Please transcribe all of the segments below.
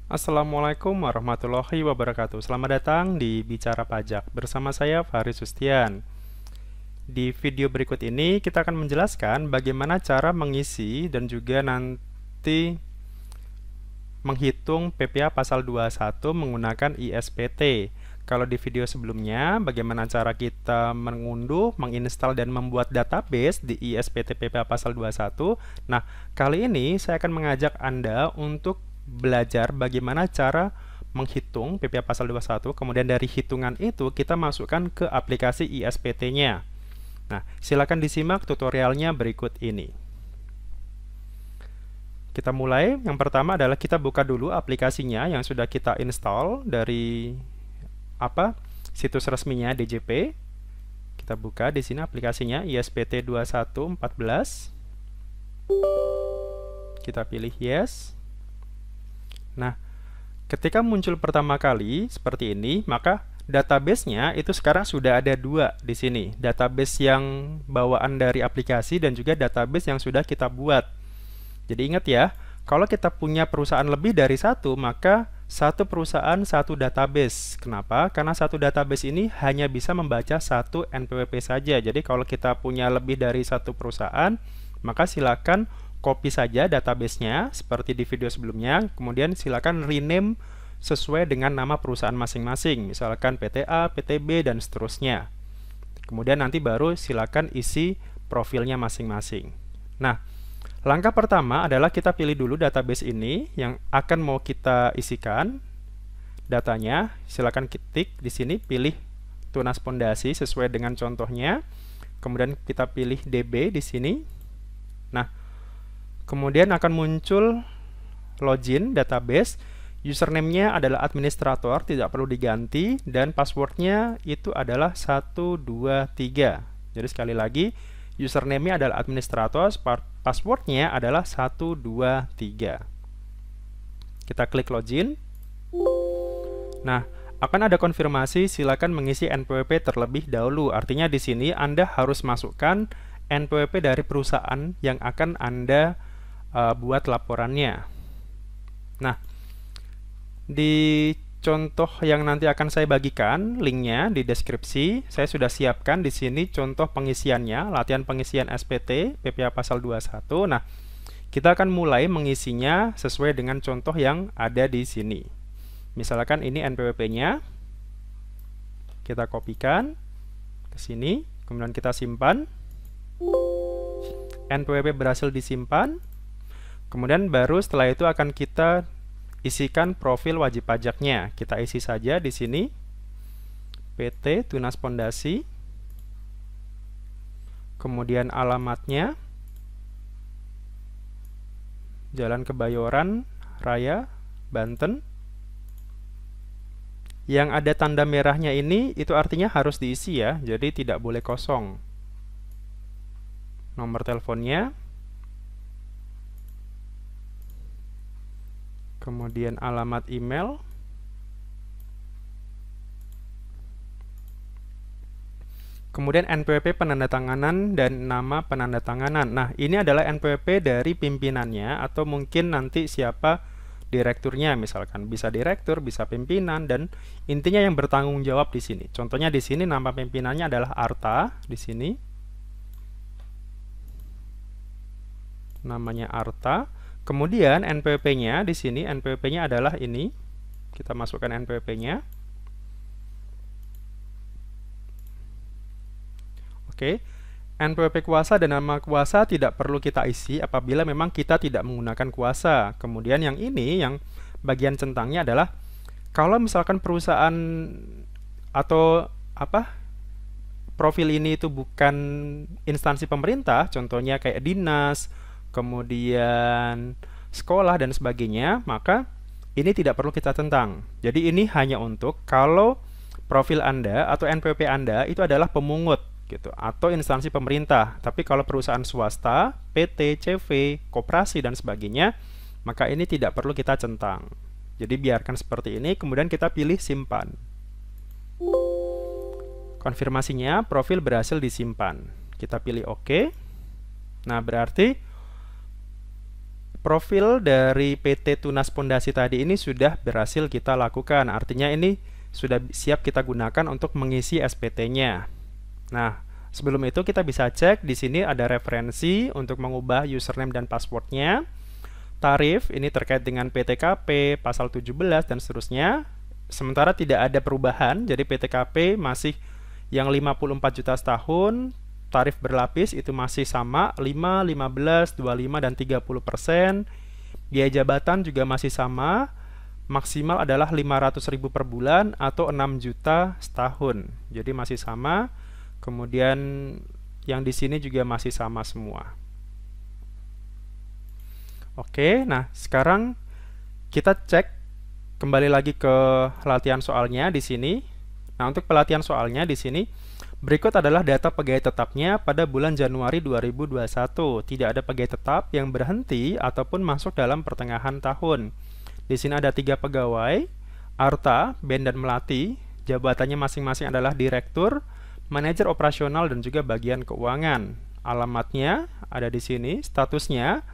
Assalamualaikum warahmatullahi wabarakatuh. Selamat datang di Bicara Pajak. Bersama saya Fahri Sustian. Di video berikut ini kita akan menjelaskan bagaimana cara mengisi dan juga nanti menghitung PPh pasal 21 menggunakan ISPT. Kalau di video sebelumnya, bagaimana cara kita mengunduh, menginstal, dan membuat database di ISPT PPh pasal 21. Nah, kali ini saya akan mengajak Anda untuk belajar bagaimana cara menghitung PPh pasal 21, kemudian dari hitungan itu kita masukkan ke aplikasi ISPT-nya. Nah, silakan disimak tutorialnya berikut ini. Kita mulai. Yang pertama adalah kita buka dulu aplikasinya yang sudah kita install dari situs resminya DJP. Kita buka di sini aplikasinya ISPT 2114. Kita pilih yes. Nah, ketika muncul pertama kali seperti ini, maka database-nya itu sekarang sudah ada dua di sini. Database yang bawaan dari aplikasi dan juga database yang sudah kita buat. Jadi ingat ya, kalau kita punya perusahaan lebih dari satu, maka satu perusahaan satu database. Kenapa? Karena satu database ini hanya bisa membaca satu NPWP saja. Jadi kalau kita punya lebih dari satu perusahaan, maka silakan copy saja database-nya seperti di video sebelumnya. Kemudian silakan rename sesuai dengan nama perusahaan masing-masing. Misalkan PTA, PTB, dan seterusnya. Kemudian nanti baru silakan isi profilnya masing-masing. Nah, langkah pertama adalah kita pilih dulu database ini yang akan mau kita isikan datanya. Silakan ketik di sini, pilih Tunas Pondasi sesuai dengan contohnya. Kemudian kita pilih DB di sini. Nah, kemudian akan muncul login database. Username-nya adalah administrator, tidak perlu diganti, dan password-nya itu adalah 123. Jadi sekali lagi, username-nya adalah administrator, password-nya adalah 123. Kita klik login. Nah, akan ada konfirmasi, silakan mengisi NPWP terlebih dahulu. Artinya di sini Anda harus masukkan NPWP dari perusahaan yang akan Anda buat laporannya. Nah, di contoh yang nanti akan saya bagikan, linknya di deskripsi, saya sudah siapkan di sini contoh pengisiannya, latihan pengisian SPT, PPh pasal 21. Nah, kita akan mulai mengisinya sesuai dengan contoh yang ada di sini. Misalkan ini NPWP-nya, kita kopikan ke sini, kemudian kita simpan. NPWP berhasil disimpan. Kemudian baru setelah itu akan kita isikan profil wajib pajaknya. Kita isi saja di sini PT Tunas Pondasi, kemudian alamatnya Jalan Kebayoran Raya, Banten. Yang ada tanda merahnya ini itu artinya harus diisi ya, jadi tidak boleh kosong. Nomor teleponnya, kemudian alamat email, kemudian NPWP penandatanganan dan nama penandatanganan. Nah, ini adalah NPWP dari pimpinannya atau mungkin nanti siapa direkturnya, misalkan bisa direktur, bisa pimpinan, dan intinya yang bertanggung jawab di sini. Contohnya di sini nama pimpinannya adalah Arta di sini. Namanya Arta. Kemudian NPWP-nya di sini, NPWP-nya adalah ini. Kita masukkan NPWP-nya. Oke. NPWP kuasa dan nama kuasa tidak perlu kita isi apabila memang kita tidak menggunakan kuasa. Kemudian yang ini, yang bagian centangnya adalah kalau misalkan perusahaan atau profil ini itu bukan instansi pemerintah, contohnya kayak dinas, kemudian sekolah dan sebagainya, maka ini tidak perlu kita centang. Jadi ini hanya untuk kalau profil Anda atau NPWP Anda itu adalah pemungut gitu atau instansi pemerintah. Tapi kalau perusahaan swasta, PT, CV, koperasi dan sebagainya, maka ini tidak perlu kita centang. Jadi biarkan seperti ini, kemudian kita pilih simpan. Konfirmasinya profil berhasil disimpan. Kita pilih OK. Nah, berarti profil dari PT Tunas Pondasi tadi ini sudah berhasil kita lakukan. Artinya ini sudah siap kita gunakan untuk mengisi SPT-nya. Nah, sebelum itu kita bisa cek di sini ada referensi untuk mengubah username dan passwordnya. Tarif ini terkait dengan PTKP, pasal 17 dan seterusnya. Sementara tidak ada perubahan, jadi PTKP masih yang 54 juta setahun, tarif berlapis itu masih sama 5, 15, 25 dan 30%. Biaya jabatan juga masih sama, maksimal adalah 500.000 per bulan atau 6 juta setahun. Jadi masih sama. Kemudian yang di sini juga masih sama semua. Oke, nah sekarang kita cek kembali lagi ke latihan soalnya di sini. Nah, untuk pelatihan soalnya di sini berikut adalah data pegawai tetapnya pada bulan Januari 2021. Tidak ada pegawai tetap yang berhenti ataupun masuk dalam pertengahan tahun. Di sini ada 3 pegawai, Arta, Ben, dan Melati. Jabatannya masing-masing adalah direktur, manajer operasional, dan juga bagian keuangan. Alamatnya ada di sini, statusnya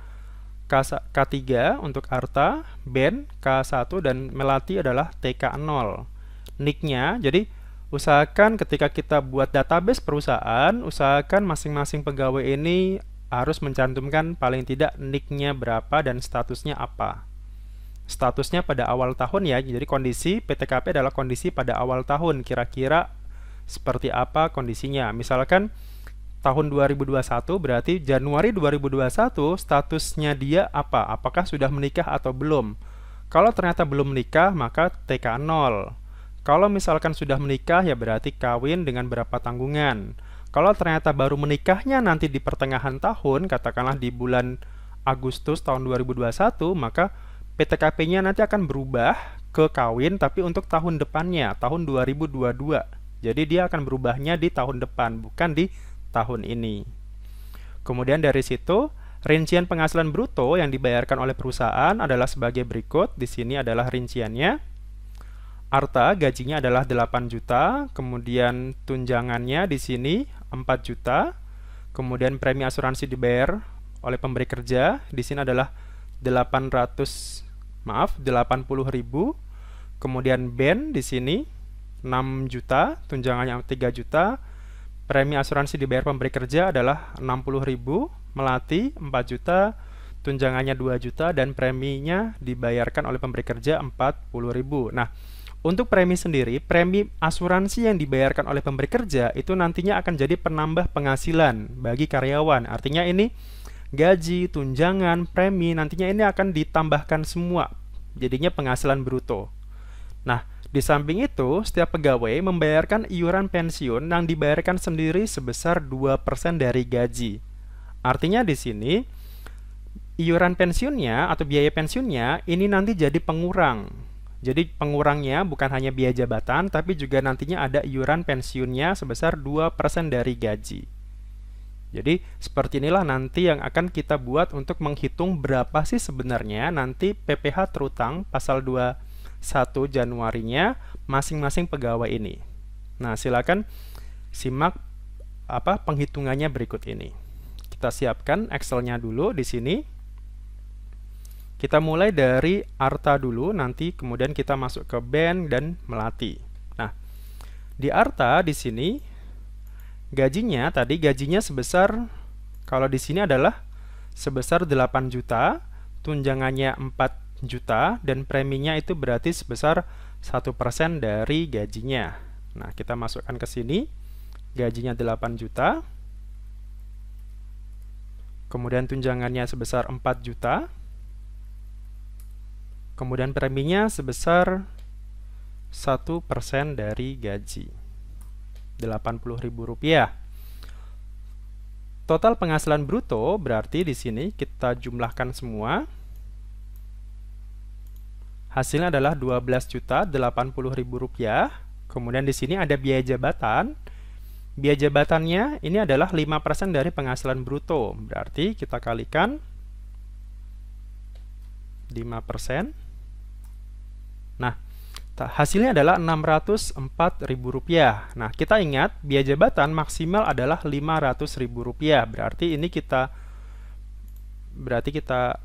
K3 untuk Arta, Ben, K1, dan Melati adalah TK0. Nick-nya, jadi usahakan ketika kita buat database perusahaan, usahakan masing-masing pegawai ini harus mencantumkan paling tidak nick-nya berapa dan statusnya apa. Statusnya pada awal tahun ya, jadi kondisi PTKP adalah kondisi pada awal tahun, kira-kira seperti apa kondisinya. Misalkan tahun 2021 berarti Januari 2021 statusnya dia apa? Apakah sudah menikah atau belum? Kalau ternyata belum menikah maka TK0. Kalau misalkan sudah menikah ya berarti kawin dengan berapa tanggungan. Kalau ternyata baru menikahnya nanti di pertengahan tahun, katakanlah di bulan Agustus tahun 2021, maka PTKP-nya nanti akan berubah ke kawin tapi untuk tahun depannya, tahun 2022. Jadi dia akan berubahnya di tahun depan, bukan di tahun ini. Kemudian dari situ, rincian penghasilan bruto yang dibayarkan oleh perusahaan adalah sebagai berikut. Di sini adalah rinciannya. Arta gajinya adalah 8 juta, kemudian tunjangannya di sini 4 juta. Kemudian premi asuransi dibayar oleh pemberi kerja di sini adalah 80.000. Kemudian Ben di sini 6 juta, tunjangannya 3 juta. Premi asuransi dibayar pemberi kerja adalah 60.000, Melati 4 juta, tunjangannya 2 juta, dan preminya dibayarkan oleh pemberi kerja 40.000. Nah, untuk premi sendiri, premi asuransi yang dibayarkan oleh pemberi kerja itu nantinya akan jadi penambah penghasilan bagi karyawan. Artinya ini gaji, tunjangan, premi nantinya ini akan ditambahkan semua, jadinya penghasilan bruto. Nah, di samping itu, setiap pegawai membayarkan iuran pensiun yang dibayarkan sendiri sebesar 2% dari gaji. Artinya di sini, iuran pensiunnya atau biaya pensiunnya ini nanti jadi pengurang. Jadi pengurangnya bukan hanya biaya jabatan, tapi juga nantinya ada iuran pensiunnya sebesar 2% dari gaji. Jadi seperti inilah nanti yang akan kita buat untuk menghitung berapa sih sebenarnya nanti PPh terutang pasal 21 Januarinya masing-masing pegawai ini. Nah, silakan simak penghitungannya berikut ini. Kita siapkan Excel-nya dulu di sini. Kita mulai dari Arta dulu, nanti kemudian kita masuk ke Ben dan Melati. Nah, di Arta di sini gajinya sebesar, kalau di sini adalah sebesar 8 juta, tunjangannya 4 juta, dan preminya itu berarti sebesar 1% dari gajinya. Nah, kita masukkan ke sini, gajinya 8 juta, kemudian tunjangannya sebesar 4 juta, kemudian preminya sebesar 1% dari gaji, Rp80.000. Total penghasilan bruto berarti di sini kita jumlahkan semua. Hasilnya adalah Rp12.080.000. Kemudian di sini ada biaya jabatan. Biaya jabatannya ini adalah 5% dari penghasilan bruto. Berarti kita kalikan 5%. Nah, hasilnya adalah Rp604.000. Nah, kita ingat biaya jabatan maksimal adalah Rp500.000. Berarti ini kita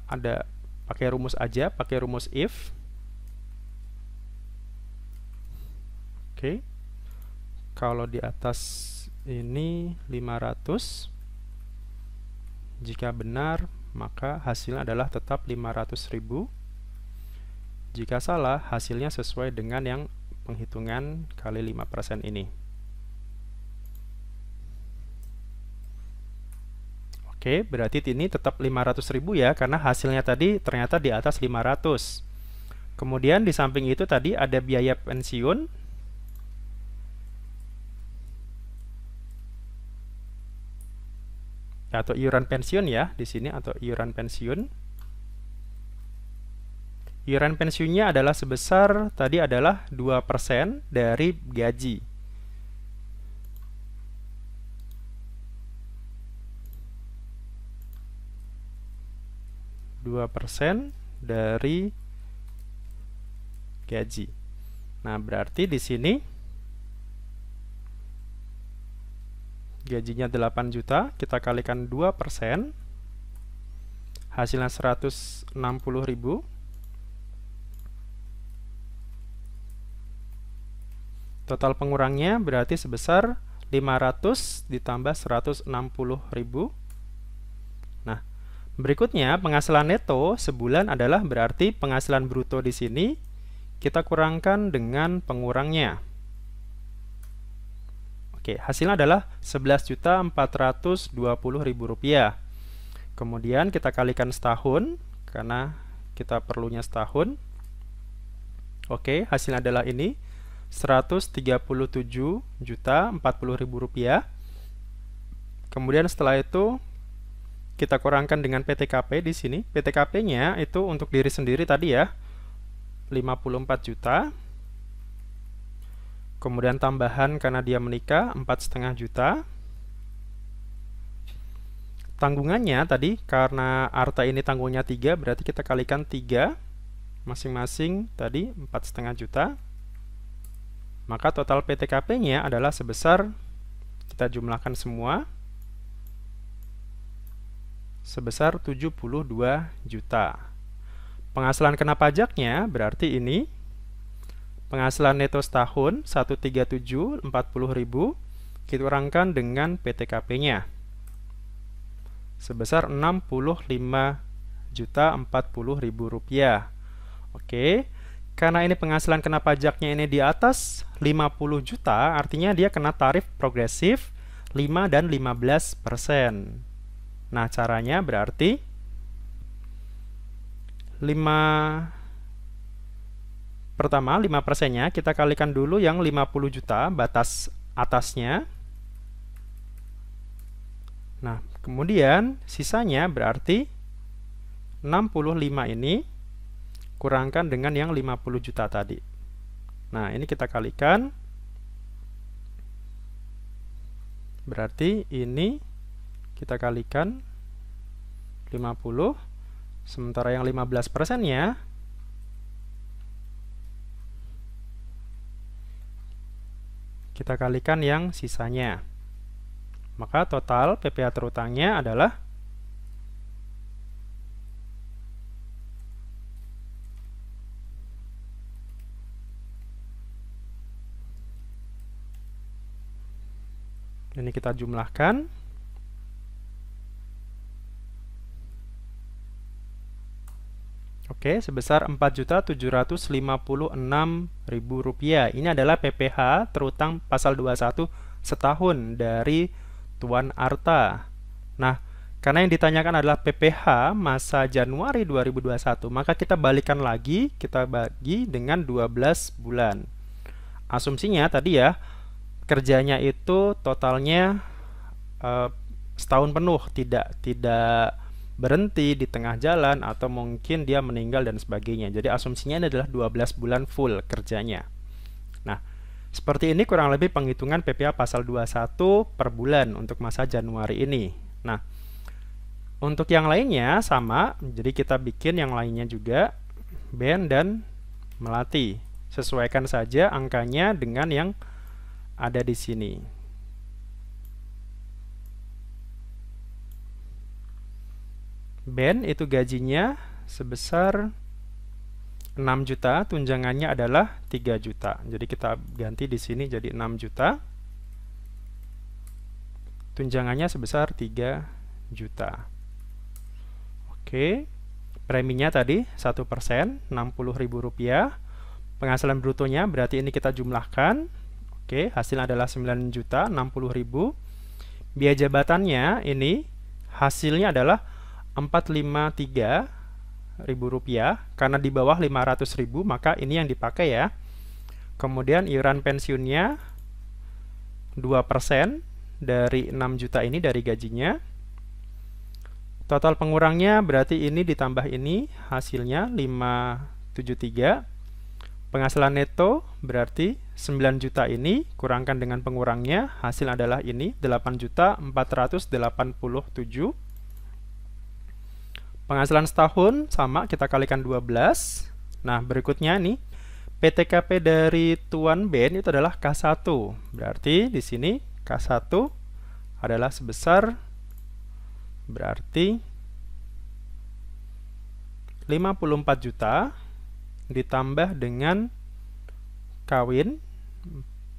ada pakai rumus aja, pakai rumus if. Oke. Kalau di atas ini 500, jika benar maka hasilnya adalah tetap 500.000. Jika salah, hasilnya sesuai dengan yang penghitungan kali 5% ini. Oke, berarti ini tetap 500.000 ya, karena hasilnya tadi ternyata di atas 500. Kemudian di samping itu tadi ada biaya pensiun. Atau iuran pensiun ya, di sini atau iuran pensiun. Iuran pensiunnya adalah sebesar tadi adalah 2% dari gaji. %2 dari gaji. Nah, berarti di sini gajinya 8 juta, kita kalikan 2%, hasilnya 160.000. Total pengurangnya berarti sebesar 500 ditambah 160.000. Nah, berikutnya penghasilan neto sebulan adalah berarti penghasilan bruto di sini kita kurangkan dengan pengurangnya. Oke, hasilnya adalah Rp11.420.000. Kemudian kita kalikan setahun, karena kita perlunya setahun. Oke, hasilnya adalah ini, Rp137.040.000. Kemudian setelah itu, kita kurangkan dengan PTKP di sini. PTKP-nya itu untuk diri sendiri tadi ya, 54 juta. Kemudian tambahan karena dia menikah 4,5 juta. Tanggungannya tadi karena Arta ini tanggungnya 3, berarti kita kalikan 3 masing-masing tadi 4,5 juta. Maka total PTKP-nya adalah sebesar, kita jumlahkan semua, sebesar 72 juta. Penghasilan kena pajaknya berarti ini penghasilan neto setahun 137.040.000 kita kurangkan dengan PTKP-nya sebesar Rp65.040.000. Oke, karena ini penghasilan kena pajaknya ini di atas 50 juta, artinya dia kena tarif progresif 5 dan 15%. Nah, caranya berarti 5%-nya kita kalikan dulu yang 50 juta, batas atasnya. Nah, kemudian sisanya berarti 65 ini kurangkan dengan yang 50 juta tadi. Nah, ini kita kalikan. Berarti ini kita kalikan 50, sementara yang 15%-nya kita kalikan yang sisanya. Maka total PPh terutangnya adalah ini kita jumlahkan. Oke, sebesar Rp4.756.000. Ini adalah PPh terutang pasal 21 setahun dari Tuan Arta. Nah, karena yang ditanyakan adalah PPh masa Januari 2021, maka kita balikan lagi, kita bagi dengan 12 bulan. Asumsinya tadi ya, kerjanya itu totalnya setahun penuh, tidak berhenti di tengah jalan atau mungkin dia meninggal dan sebagainya. Jadi asumsinya ini adalah 12 bulan full kerjanya. Nah, seperti ini kurang lebih penghitungan PPh pasal 21 per bulan untuk masa Januari ini. Nah, untuk yang lainnya sama, jadi kita bikin yang lainnya juga, Ben dan Melati. Sesuaikan saja angkanya dengan yang ada di sini. Ben itu gajinya sebesar 6 juta, tunjangannya adalah 3 juta. Jadi kita ganti di sini jadi 6 juta. Tunjangannya sebesar 3 juta. Oke. Preminya tadi 1%, Rp60.000. Penghasilan brutonya berarti ini kita jumlahkan. Oke, hasilnya adalah 9 juta 60.000. Biaya jabatannya ini hasilnya adalah Rp453.000 karena di bawah 500.000, maka ini yang dipakai ya. Kemudian iuran pensiunnya 2% dari 6 juta ini dari gajinya. Total pengurangnya berarti ini ditambah ini hasilnya 573. Penghasilan neto berarti 9 juta ini kurangkan dengan pengurangnya, hasil adalah ini 8.487. Penghasilan setahun sama, kita kalikan 12. Nah, berikutnya nih PTKP dari Tuan Ben itu adalah K1. Berarti di sini K1 adalah sebesar berarti 54 juta ditambah dengan kawin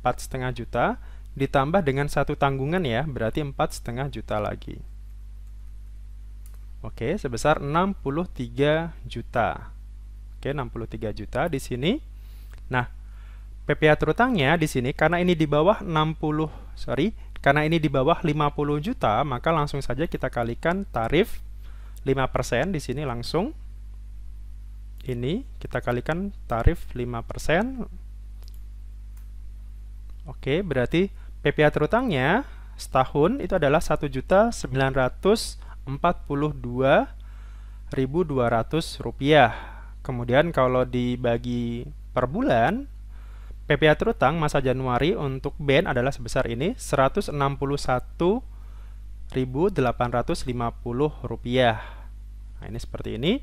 4,5 juta ditambah dengan satu tanggungan ya, berarti 4,5 juta lagi. Oke, sebesar 63 juta. Oke, 63 juta di sini. Nah, PPh terutangnya di sini karena ini di bawah 50 juta, maka langsung saja kita kalikan tarif 5% di sini langsung. Ini kita kalikan tarif 5%. Oke, berarti PPh terutangnya setahun itu adalah 1.942.200 rupiah. Kemudian kalau dibagi per bulan, PPh terutang masa Januari untuk Ben adalah sebesar ini 161.850 rupiah. Nah, ini seperti ini.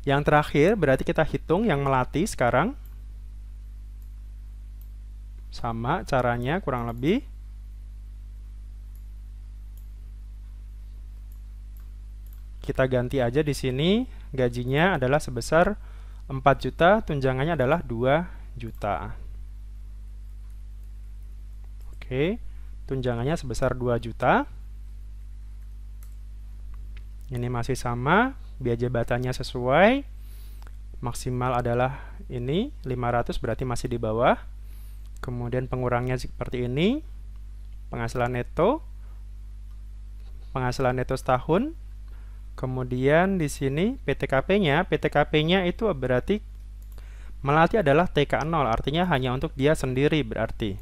Yang terakhir berarti kita hitung yang melati sekarang. Sama caranya kurang lebih. Kita ganti aja di sini, gajinya adalah sebesar 4 juta, tunjangannya adalah 2 juta. Oke, tunjangannya sebesar 2 juta. Ini masih sama, biaya jabatannya sesuai. Maksimal adalah ini 500, berarti masih di bawah. Kemudian pengurangnya seperti ini. Penghasilan neto setahun. Kemudian di sini PTKP-nya itu berarti melati adalah TK0, artinya hanya untuk dia sendiri berarti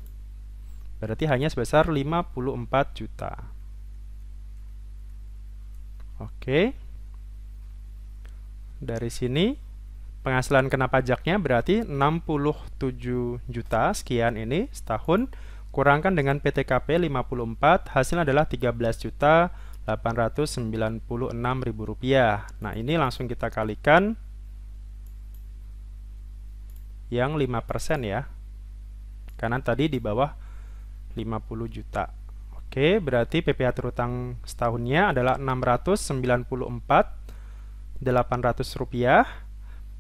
hanya sebesar 54 juta. Oke. Dari sini penghasilan kena pajaknya berarti 67 juta sekian ini setahun, kurangkan dengan PTKP 54, hasilnya adalah 13.896.000 rupiah. Nah, ini langsung kita kalikan yang 5% ya. Karena tadi di bawah 50 juta. Oke, berarti PPh terutang setahunnya adalah 694.800 rupiah.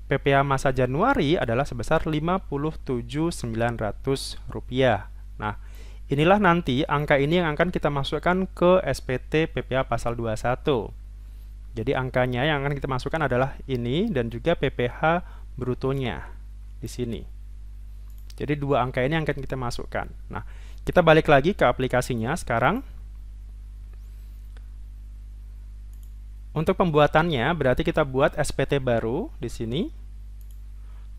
PPh masa Januari adalah sebesar 57.900 rupiah. Nah, inilah nanti angka ini yang akan kita masukkan ke SPT PPh pasal 21. Jadi angkanya yang akan kita masukkan adalah ini dan juga PPh brutonya di sini. Jadi dua angka ini yang akan kita masukkan. Nah, kita balik lagi ke aplikasinya sekarang. Untuk pembuatannya berarti kita buat SPT baru di sini.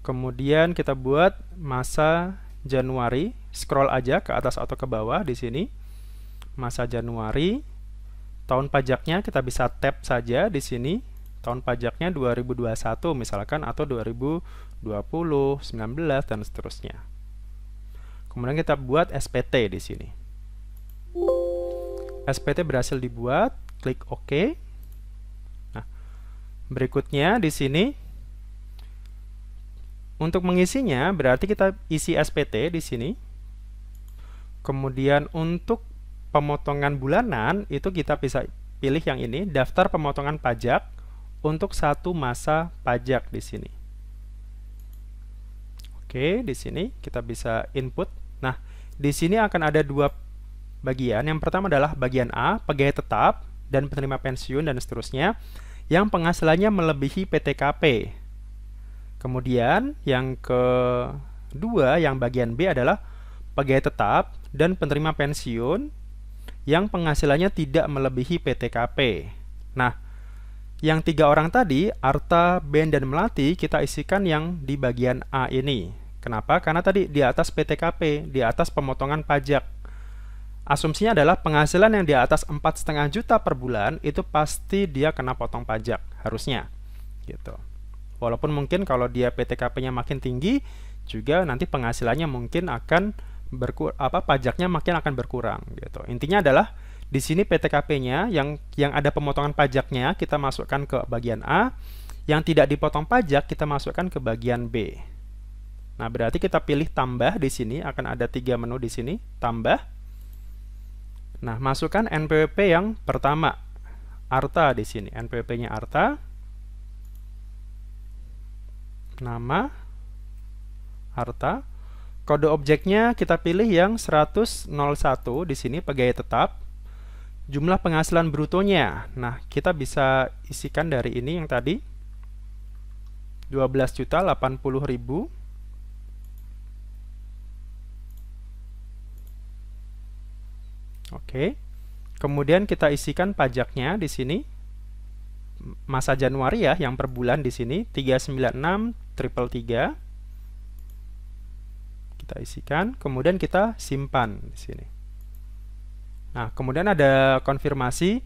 Kemudian kita buat masa Januari, scroll aja ke atas atau ke bawah di sini. Masa Januari, tahun pajaknya kita bisa tap saja di sini. Tahun pajaknya 2021 misalkan atau 2020, 19 dan seterusnya. Kemudian kita buat SPT di sini. SPT berhasil dibuat, klik OK. Nah, berikutnya di sini untuk mengisinya berarti kita isi SPT di sini. Kemudian untuk pemotongan bulanan itu kita bisa pilih yang ini, daftar pemotongan pajak untuk satu masa pajak di sini. Oke, di sini kita bisa input. Nah, di sini akan ada dua bagian. Yang pertama adalah bagian A, pegawai tetap dan penerima pensiun dan seterusnya, yang penghasilannya melebihi PTKP. Kemudian yang kedua, yang bagian B adalah pegawai tetap dan penerima pensiun yang penghasilannya tidak melebihi PTKP. Nah, yang tiga orang tadi, Arta, Ben, dan Melati, kita isikan yang di bagian A ini. Kenapa? Karena tadi di atas PTKP, di atas pemotongan pajak. Asumsinya adalah penghasilan yang di atas 4,5 juta per bulan, itu pasti dia kena potong pajak, harusnya. Gitu. Walaupun mungkin kalau dia PTKP-nya makin tinggi, juga nanti penghasilannya mungkin akan pajaknya makin akan berkurang. Gitu. Intinya adalah di sini PTKP-nya yang ada pemotongan pajaknya kita masukkan ke bagian A, yang tidak dipotong pajak kita masukkan ke bagian B. Nah, berarti kita pilih tambah di sini, akan ada 3 menu di sini, tambah. Nah, masukkan NPWP yang pertama, Arta di sini. NPWP-nya Arta. Nama Arta. Kode objeknya kita pilih yang 101 di sini, pegawai tetap. Jumlah penghasilan brutonya. Nah, kita bisa isikan dari ini yang tadi. 12.080.000. Oke. Kemudian kita isikan pajaknya di sini. Masa Januari ya, yang per bulan di sini 396.333. Kita isikan, kemudian kita simpan di sini. Nah, kemudian ada konfirmasi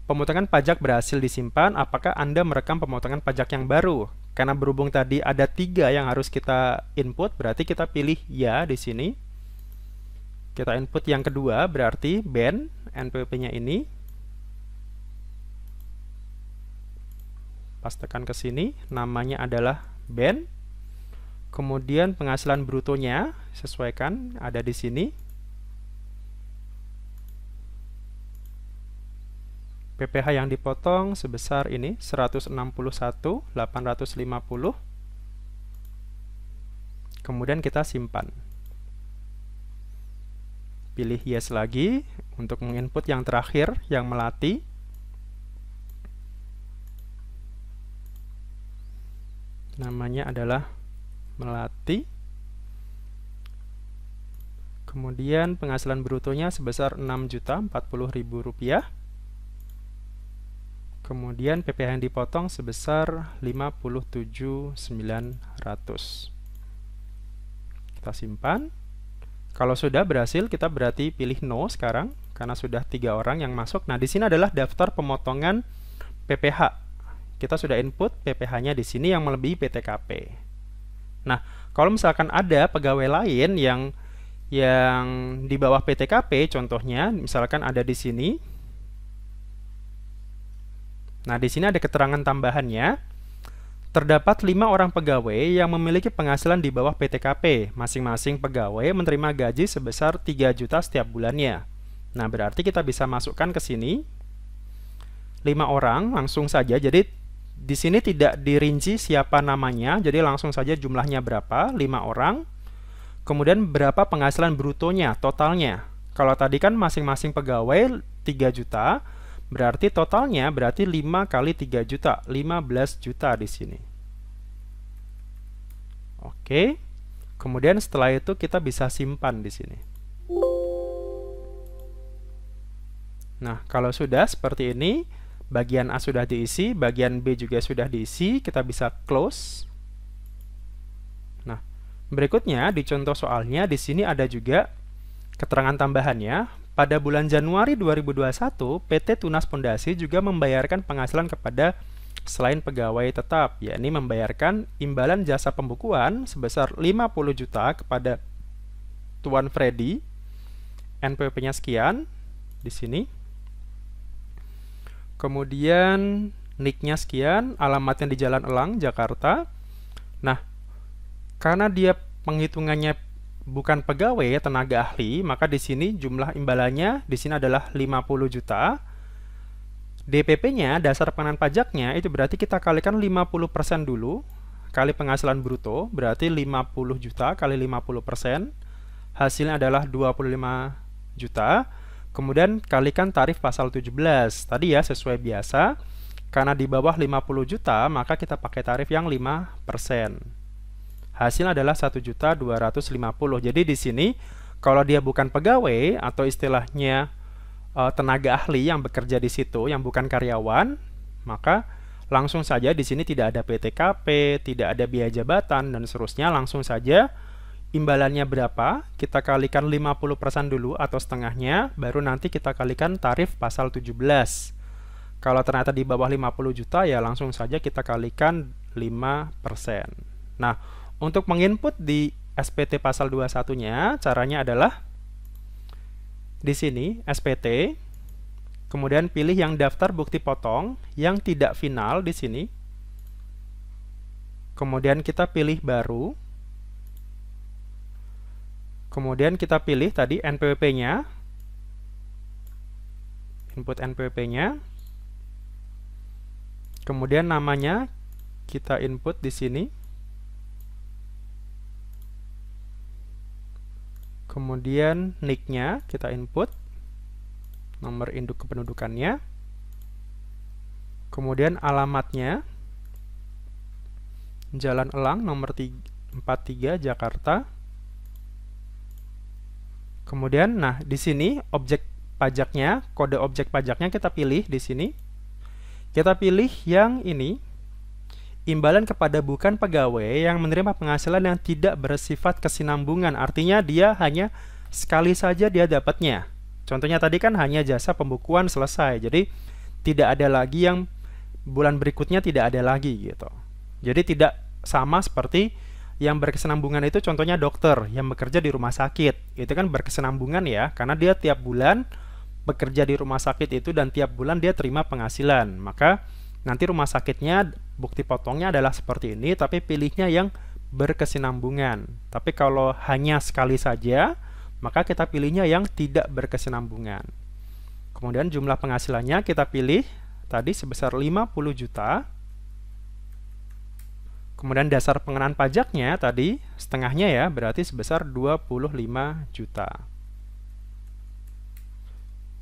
pemotongan pajak berhasil disimpan. Apakah Anda merekam pemotongan pajak yang baru? Karena berhubung tadi ada 3 yang harus kita input, berarti kita pilih ya di sini. Kita input yang kedua, berarti Ben, NPWP-nya ini. Pastekan ke sini, namanya adalah Ben. Kemudian penghasilan brutonya, sesuaikan, ada di sini. PPh yang dipotong sebesar ini, 161.850. Kemudian kita simpan. Pilih yes lagi untuk menginput yang terakhir, yang Melati. Namanya adalah Melati. Kemudian penghasilan brutonya sebesar Rp6.040.000. Kemudian PPh yang dipotong sebesar 57.900. Kita simpan. Kalau sudah berhasil, kita berarti pilih no sekarang, karena sudah 3 orang yang masuk. Nah, di sini adalah daftar pemotongan PPh. Kita sudah input PPh-nya di sini yang melebihi PTKP. Nah, kalau misalkan ada pegawai lain yang di bawah PTKP, contohnya, misalkan ada di sini. Nah, di sini ada keterangan tambahannya. Terdapat 5 orang pegawai yang memiliki penghasilan di bawah PTKP. Masing-masing pegawai menerima gaji sebesar 3 juta setiap bulannya. Nah, berarti kita bisa masukkan ke sini 5 orang langsung saja. Jadi di sini tidak dirinci siapa namanya, jadi langsung saja jumlahnya berapa, 5 orang. Kemudian berapa penghasilan brutonya, totalnya. Kalau tadi kan masing-masing pegawai 3 juta, berarti totalnya berarti 5 kali 3 juta, 15 juta di sini. Oke. Kemudian setelah itu kita bisa simpan di sini. Nah, kalau sudah seperti ini, bagian A sudah diisi, bagian B juga sudah diisi, kita bisa close. Nah, berikutnya di contoh soalnya di sini ada juga keterangan tambahannya. Pada bulan Januari 2021, PT Tunas Pondasi juga membayarkan penghasilan kepada selain pegawai tetap, yakni membayarkan imbalan jasa pembukuan sebesar 50 juta kepada Tuan Freddy. NPWP-nya sekian di sini. Kemudian NIK-nya sekian, alamatnya di Jalan Elang, Jakarta. Nah, karena dia penghitungannya bukan pegawai, tenaga ahli, maka di sini jumlah imbalannya di sini adalah 50 juta. DPP-nya, dasar pengenaan pajaknya, itu berarti kita kalikan 50% dulu, kali penghasilan bruto, berarti 50 juta kali 50%, hasilnya adalah 25 juta, kemudian kalikan tarif pasal 17, tadi ya sesuai biasa, karena di bawah 50 juta, maka kita pakai tarif yang 5%. Hasilnya adalah 1.250.000. Jadi di sini, kalau dia bukan pegawai, atau istilahnya tenaga ahli yang bekerja di situ yang bukan karyawan, maka langsung saja di sini tidak ada PTKP, tidak ada biaya jabatan dan seterusnya, langsung saja imbalannya berapa, kita kalikan 50% dulu atau setengahnya, baru nanti kita kalikan tarif pasal 17. Kalau ternyata di bawah 50 juta ya langsung saja kita kalikan 5%. Nah, untuk menginput di SPT pasal 21-nya, caranya adalah di sini SPT, kemudian pilih yang daftar bukti potong yang tidak final di sini. Kemudian kita pilih baru. Kemudian kita pilih tadi NPWP-nya. Input NPWP-nya. Kemudian namanya kita input di sini. Kemudian NIK-nya kita input, nomor induk kependudukannya. Kemudian alamatnya, Jalan Elang nomor 43 Jakarta. Kemudian, nah di sini objek pajaknya, kode objek pajaknya kita pilih di sini. Kita pilih yang ini, imbalan kepada bukan pegawai yang menerima penghasilan yang tidak bersifat kesinambungan. Artinya dia hanya sekali saja dia dapatnya. Contohnya tadi kan hanya jasa pembukuan selesai. Jadi tidak ada lagi yang bulan berikutnya tidak ada lagi gitu. Jadi tidak sama seperti yang berkesinambungan itu, contohnya dokter yang bekerja di rumah sakit. Itu kan berkesinambungan ya, karena dia tiap bulan bekerja di rumah sakit itu dan tiap bulan dia terima penghasilan. Maka nanti rumah sakitnya bukti potongnya adalah seperti ini, tapi pilihnya yang berkesinambungan. Tapi kalau hanya sekali saja, maka kita pilihnya yang tidak berkesinambungan. Kemudian jumlah penghasilannya kita pilih tadi sebesar 50 juta. Kemudian dasar pengenaan pajaknya tadi setengahnya ya, berarti sebesar 25 juta.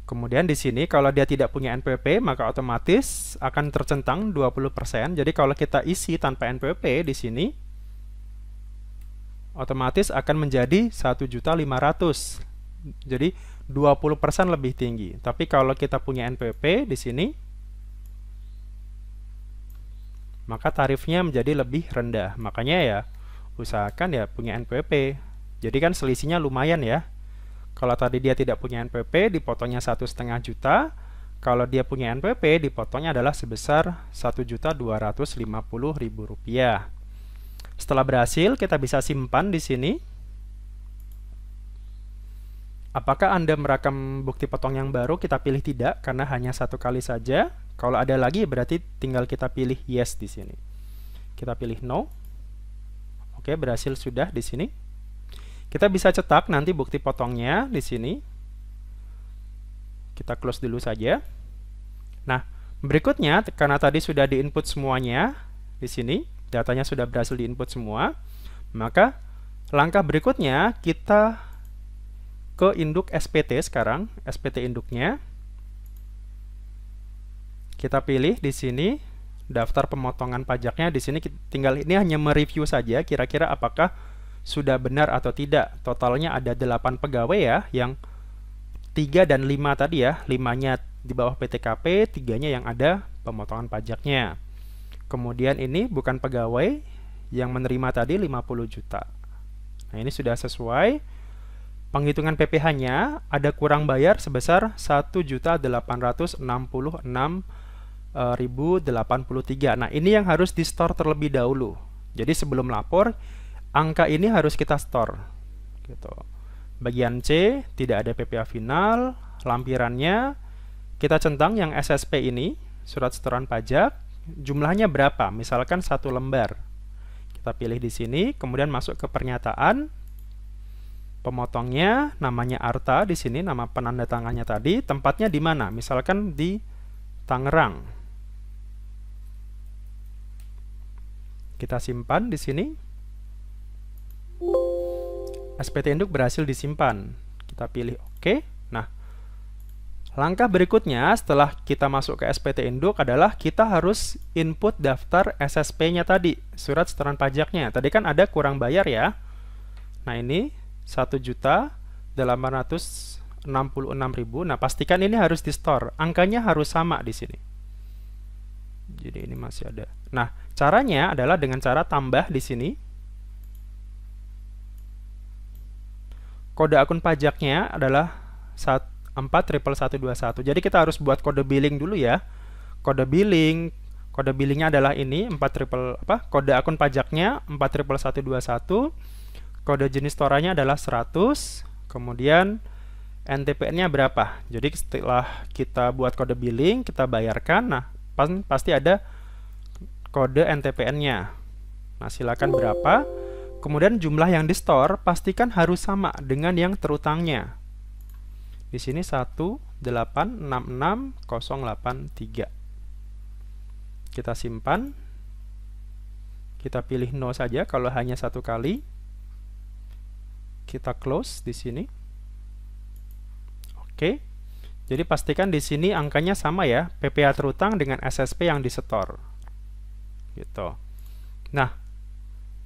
Kemudian di sini kalau dia tidak punya NPWP, maka otomatis akan tercentang 20%. Jadi kalau kita isi tanpa NPWP di sini, otomatis akan menjadi 1.500.000. Jadi 20% lebih tinggi. Tapi kalau kita punya NPWP di sini, maka tarifnya menjadi lebih rendah. Makanya ya, usahakan ya punya NPWP. Jadi kan selisihnya lumayan ya. Kalau tadi dia tidak punya NPWP, dipotongnya 1,5 juta. Kalau dia punya NPWP, dipotongnya adalah sebesar Rp1.250.000. Setelah berhasil, kita bisa simpan di sini. Apakah Anda merekam bukti potong yang baru? Kita pilih tidak, karena hanya satu kali saja. Kalau ada lagi, berarti tinggal kita pilih yes di sini. Kita pilih no. Oke, berhasil sudah di sini. Kita bisa cetak nanti bukti potongnya di sini. Kita close dulu saja. Nah, berikutnya karena tadi sudah diinput semuanya di sini, datanya sudah berhasil diinput semua, maka langkah berikutnya kita ke induk SPT sekarang, SPT induknya. Kita pilih di sini daftar pemotongan pajaknya. Di sini tinggal ini hanya mereview saja kira-kira apakah sudah benar atau tidak. Totalnya ada 8 pegawai ya, yang 3 dan 5 tadi ya, 5-nya di bawah PTKP, 3-nya yang ada pemotongan pajaknya. Kemudian ini bukan pegawai yang menerima tadi 50 juta. Nah, ini sudah sesuai. Penghitungan PPh-nya ada kurang bayar sebesar 1.866.083. Nah, ini yang harus di-store terlebih dahulu. Jadi sebelum lapor, angka ini harus kita store. Gitu. Bagian C, tidak ada PPh final. Lampirannya, kita centang yang SSP ini, surat setoran pajak. Jumlahnya berapa? Misalkan 1 lembar. Kita pilih di sini, kemudian masuk ke pernyataan. Pemotongnya, namanya Arta di sini, nama penanda tangannya tadi. Tempatnya di mana? Misalkan di Tangerang. Kita simpan di sini. SPT induk berhasil disimpan. Kita pilih OK. Nah, langkah berikutnya setelah kita masuk ke SPT induk adalah kita harus input daftar SSP-nya tadi, surat setoran pajaknya. Tadi kan ada kurang bayar ya. Nah, ini 1.866.000. Nah, pastikan ini harus di store. Angkanya harus sama di sini. Jadi ini masih ada. Nah, caranya adalah dengan cara tambah di sini. Kode akun pajaknya adalah 4.11121. Jadi kita harus buat kode billing dulu ya. Kode billingnya adalah ini kode akun pajaknya 4.11121. Kode jenis storanya adalah 100. Kemudian NTPN-nya berapa? Jadi setelah kita buat kode billing, kita bayarkan. Nah, pasti ada kode NTPN-nya. Nah, silakan berapa. Kemudian jumlah yang di store pastikan harus sama dengan yang terutangnya. Di sini 1866083. Kita simpan. Kita pilih no saja kalau hanya satu kali. Kita close di sini. Oke. Jadi pastikan di sini angkanya sama ya, PPA terutang dengan SSP yang disetor. Gitu. Nah,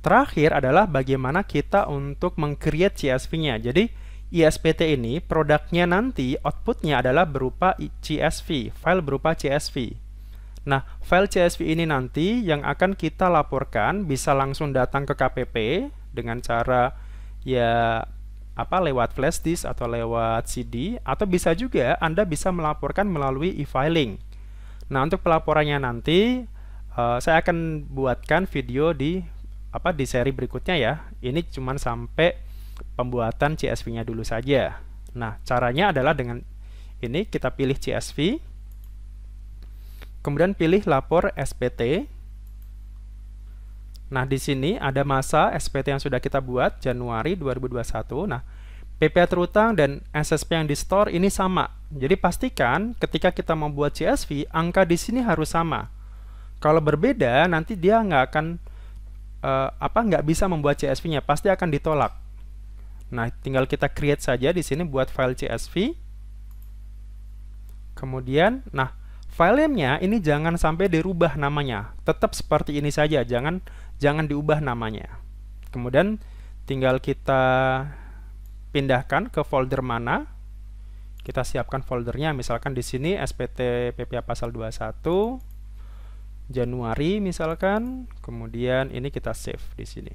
terakhir adalah bagaimana kita untuk meng-create CSV-nya. Jadi ISPT ini produknya nanti outputnya adalah berupa CSV, file berupa CSV. Nah, file CSV ini nanti yang akan kita laporkan bisa langsung datang ke KPP dengan cara ya lewat flash disk atau lewat CD, atau bisa juga Anda bisa melaporkan melalui e-filing. Nah, untuk pelaporannya nanti saya akan buatkan video di seri berikutnya ya. Ini cuman sampai pembuatan CSV-nya dulu saja. Nah, caranya adalah dengan ini kita pilih CSV, kemudian pilih lapor SPT. Nah, di sini ada masa SPT yang sudah kita buat Januari 2021. Nah, PPA terutang dan SSP yang di store ini sama. Jadi pastikan ketika kita membuat CSV, angka di sini harus sama. Kalau berbeda, nanti dia nggak bisa membuat CSV-nya, pasti akan ditolak. Nah, tinggal kita create saja di sini buat file CSV. Kemudian, nah, filenya ini jangan sampai dirubah namanya. Tetap seperti ini saja, jangan diubah namanya. Kemudian tinggal kita pindahkan ke folder mana. Kita siapkan foldernya, misalkan di sini SPT PPA pasal 21 Januari misalkan. Kemudian ini kita save di sini.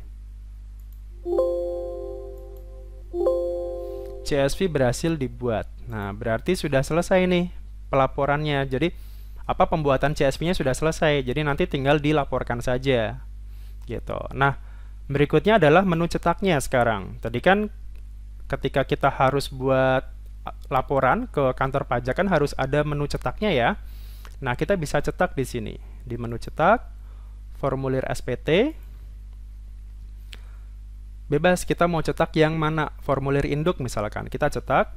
CSV berhasil dibuat. Nah, berarti sudah selesai nih pelaporannya. Jadi, pembuatan CSV-nya sudah selesai. Jadi nanti tinggal dilaporkan saja. Gitu. Nah, berikutnya adalah menu cetaknya sekarang. Tadi kan ketika kita harus buat laporan ke kantor pajak kan harus ada menu cetaknya ya. Nah, kita bisa cetak di sini. Di menu cetak, formulir SPT. Bebas kita mau cetak yang mana, formulir induk misalkan. Kita cetak.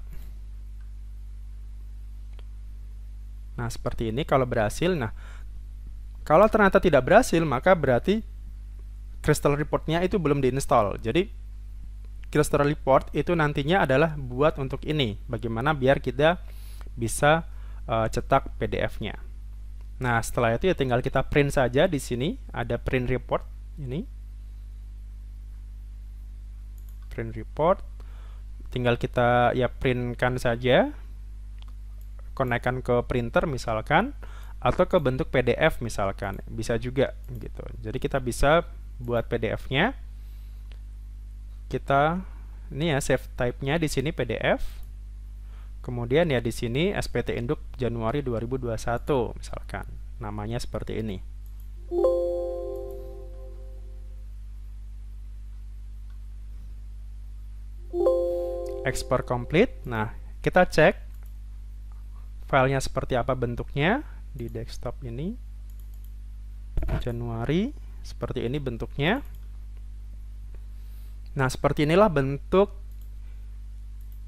Nah, seperti ini kalau berhasil. Nah, kalau ternyata tidak berhasil, maka berarti Crystal Report-nya itu belum diinstal. Jadi, Crystal Report itu nantinya adalah buat untuk ini. Bagaimana biar kita bisa cetak PDF-nya. Nah, setelah itu ya tinggal kita print saja di sini. Ada print report ini. Print report, tinggal kita ya printkan saja, konekkan ke printer misalkan, atau ke bentuk PDF misalkan, bisa juga gitu. Jadi kita bisa buat PDF-nya. Kita ini ya save type-nya di sini PDF. Kemudian ya di sini SPT induk Januari 2021 misalkan, namanya seperti ini. Export complete. Nah, kita cek filenya seperti apa bentuknya di desktop ini. Januari, seperti ini bentuknya. Nah, seperti inilah bentuk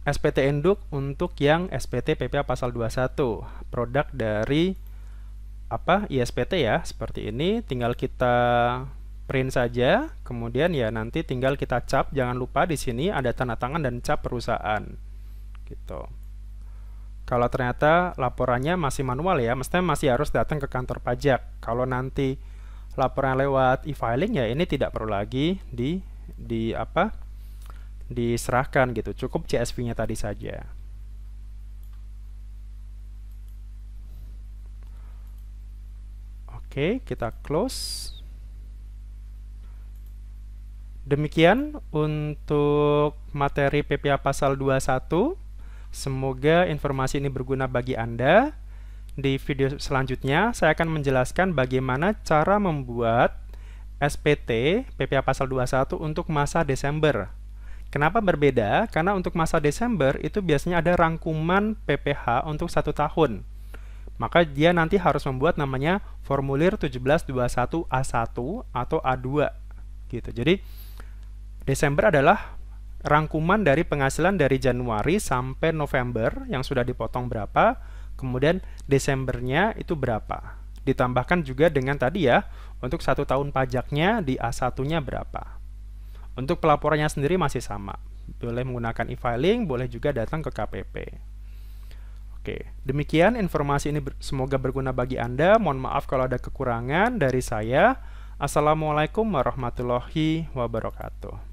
SPT induk untuk yang SPT PPA pasal 21, produk dari ISPT ya, seperti ini. Tinggal kita print saja, kemudian ya nanti tinggal kita cap. Jangan lupa di sini ada tanda tangan dan cap perusahaan. Gitu. Kalau ternyata laporannya masih manual ya, mestinya masih harus datang ke kantor pajak. Kalau nanti laporan lewat e-filing ya ini tidak perlu lagi diserahkan gitu. Cukup CSV-nya tadi saja. Oke, kita close. Demikian untuk materi PPA pasal 21. Semoga informasi ini berguna bagi Anda. Di video selanjutnya, saya akan menjelaskan bagaimana cara membuat SPT PPA pasal 21 untuk masa Desember. Kenapa berbeda? Karena untuk masa Desember itu biasanya ada rangkuman PPh untuk 1 tahun. Maka dia nanti harus membuat namanya formulir 1721A1 atau A2 gitu. Jadi Desember adalah rangkuman dari penghasilan dari Januari sampai November yang sudah dipotong berapa, kemudian Desembernya itu berapa. Ditambahkan juga dengan tadi ya, untuk 1 tahun pajaknya di A1-nya berapa. Untuk pelaporannya sendiri masih sama. Boleh menggunakan e-filing, boleh juga datang ke KPP. Oke, demikian informasi ini semoga berguna bagi Anda. Mohon maaf kalau ada kekurangan dari saya. Assalamualaikum warahmatullahi wabarakatuh.